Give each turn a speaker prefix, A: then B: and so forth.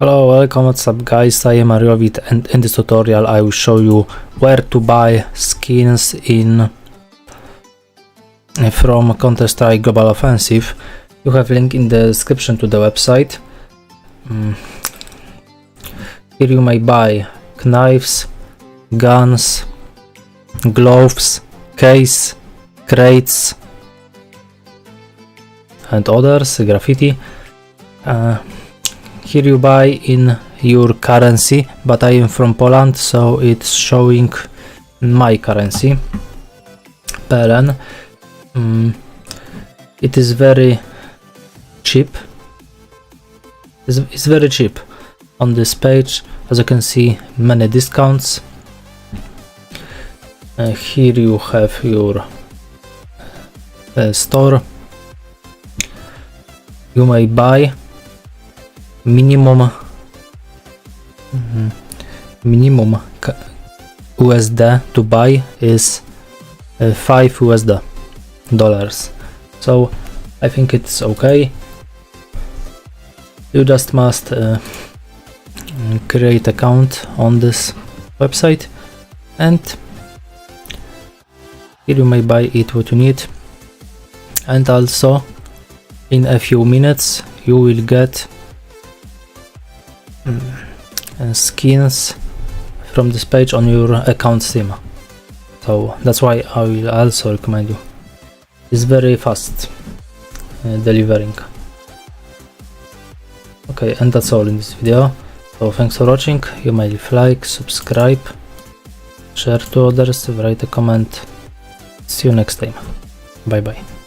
A: Hello, welcome, what's up guys, I am Ariovit, and in this tutorial I will show you where to buy skins from Counter-Strike Global Offensive. You have a link in the description to the website. Here you may buy knives, guns, gloves, case, crates and others, graffiti. Here you buy in your currency, but I am from Poland, so it's showing my currency, PLN. It is very cheap. It's very cheap on this page. As you can see, many discounts. Here you have your store. You may buy minimum USD to buy is 5 USD dollars, so I think it's okay. You just must create account on this website, and here you may buy it what you need, and also in a few minutes you will get skins from this page on your account Steam. So that's why I will also recommend you. It's very fast delivering. Okay, and that's all in this video. So thanks for watching. You may leave like, subscribe, share to others, write a comment. See you next time. Bye bye.